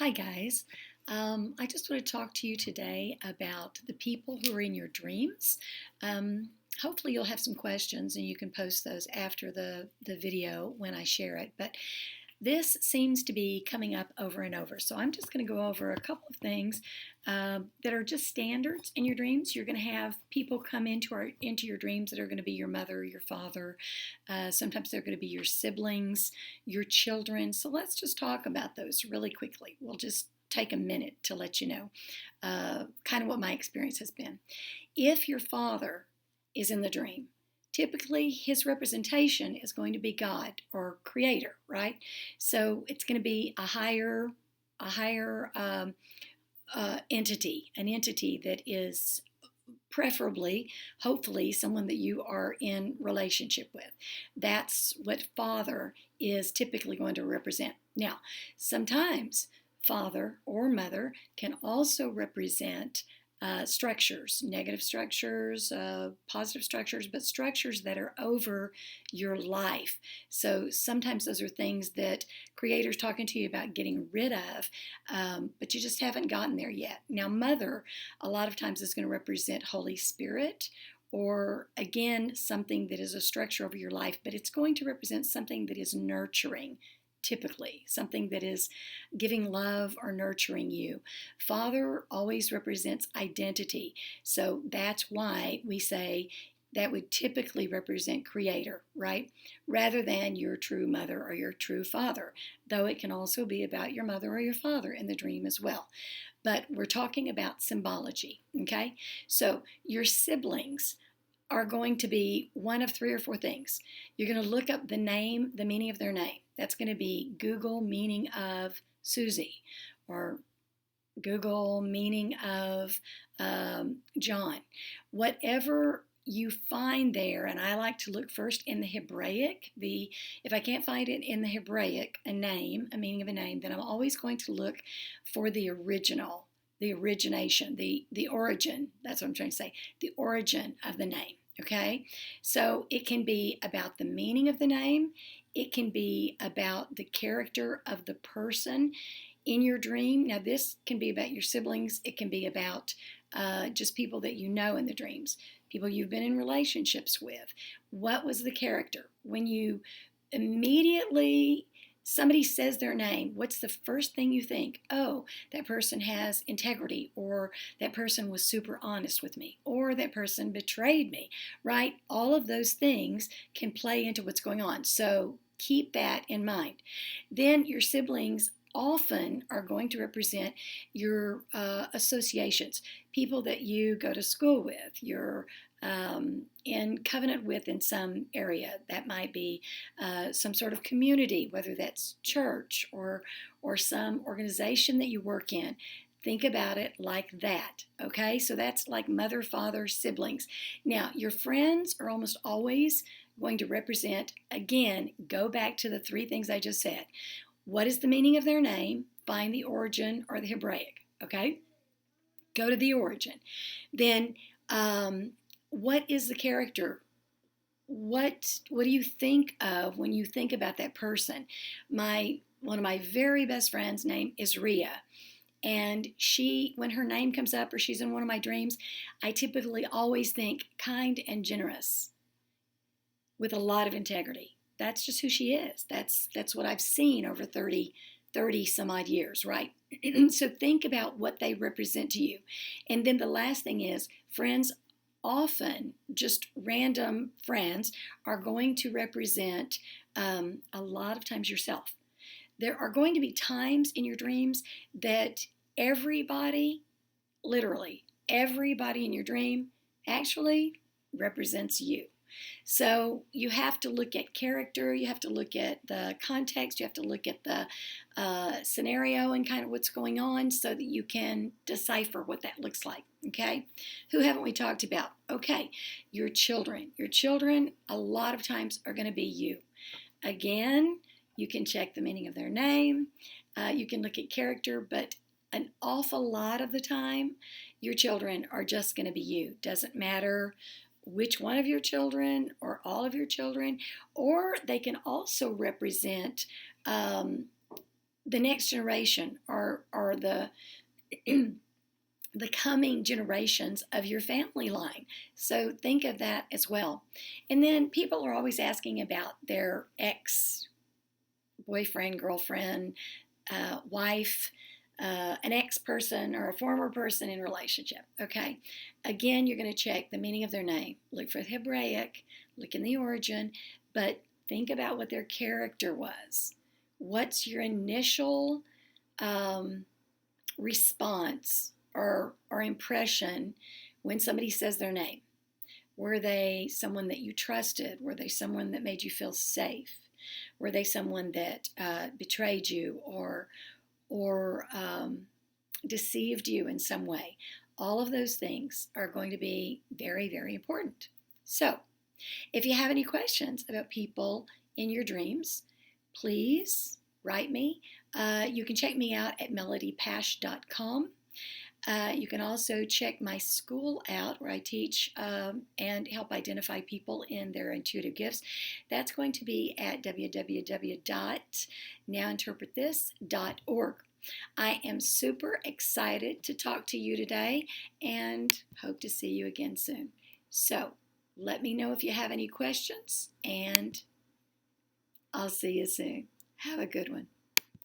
Hi, guys. I just want to talk to you today about the people who are in your dreams. Hopefully, you'll have some questions and you can post those after the video when I share it. But this seems to be coming up over and over. So I'm just going to go over a couple of things that are just standards in your dreams. You're going to have people come into your dreams that are going to be your mother, your father. Sometimes they're going to be your siblings, your children. So let's just talk about those really quickly. We'll just take a minute to let you know kind of what my experience has been. If your father is in the dream, typically his representation is going to be God or creator, right? So it's going to be a higher entity, an entity that is preferably, hopefully, someone that you are in relationship with. That's what father is typically going to represent. Now, sometimes father or mother can also represent structures, negative structures, positive structures, but structures that are over your life. So sometimes those are things that creator's talking to you about getting rid of, but you just haven't gotten there yet. Now, mother, a lot of times is going to represent Holy Spirit, or again, something that is a structure over your life, but it's going to represent something that is nurturing, typically, something that is giving love or nurturing you. Father always represents identity. So that's why we say that would typically represent creator, right? Rather than your true mother or your true father, though it can also be about your mother or your father in the dream as well. But we're talking about symbology, okay? So your siblings are going to be one of three or four things. You're going to look up the name, the meaning of their name. That's going to be Google meaning of Susie, or Google meaning of John. Whatever you find there, and I like to look first in the Hebraic. If I can't find it in the Hebraic, a name, a meaning of a name, then I'm always going to look for the original, the origination, the origin. That's what I'm trying to say. The origin of the name. Okay, so it can be about the meaning of the name. It can be about the character of the person in your dream. Now, this can be about your siblings. It can be about just people that you know in the dreams, people you've been in relationships with. What was the character? When you immediately somebody says their name, what's the first thing you think? Oh, that person has integrity, or that person was super honest with me, or that person betrayed me, right? All of those things can play into what's going on. So keep that in mind. Then your siblings often are going to represent your associations, people that you go to school with, you're in covenant with in some area. That might be some sort of community, whether that's church or some organization that you work in. Think about it like that, okay? So that's like mother, father, siblings. Now, your friends are almost always going to represent, again, go back to the three things I just said. What is the meaning of their name? Find the origin or the Hebraic, okay? Go to the origin. Then, what is the character? What do you think of when you think about that person? One of my very best friends' name is Ria. And when her name comes up or she's in one of my dreams, I typically always think kind and generous with a lot of integrity. That's just who she is. That's what I've seen over 30 some odd years, right? So think about what they represent to you. And then the last thing is, friends, often just random friends, are going to represent a lot of times yourself. There are going to be times in your dreams that everybody, literally everybody in your dream, actually represents you. So you have to look at character, you have to look at the context, you have to look at the scenario and kind of what's going on so that you can decipher what that looks like, okay? Who haven't we talked about? Okay, your children. Your children a lot of times are going to be you. Again, you can check the meaning of their name, you can look at character, but an awful lot of the time, your children are just going to be you. Doesn't matter which one of your children or all of your children, or they can also represent the next generation or or the the coming generations of your family line. So think of that as well. And then people are always asking about their ex boyfriend, girlfriend, wife, an ex person, or a former person in relationship. Okay. Again, you're going to check the meaning of their name. Look for the Hebraic, look in the origin, but think about what their character was. What's your initial response or impression when somebody says their name? Were they someone that you trusted? Were they someone that made you feel safe? Were they someone that betrayed you or deceived you in some way? All of those things are going to be very, very important. So, if you have any questions about people in your dreams, please write me. You can check me out at melodypash.com. You can also check my school out where I teach and help identify people in their intuitive gifts. That's going to be at www.nowinterpretthis.org. I am super excited to talk to you today and hope to see you again soon. So let me know if you have any questions, and I'll see you soon. Have a good one.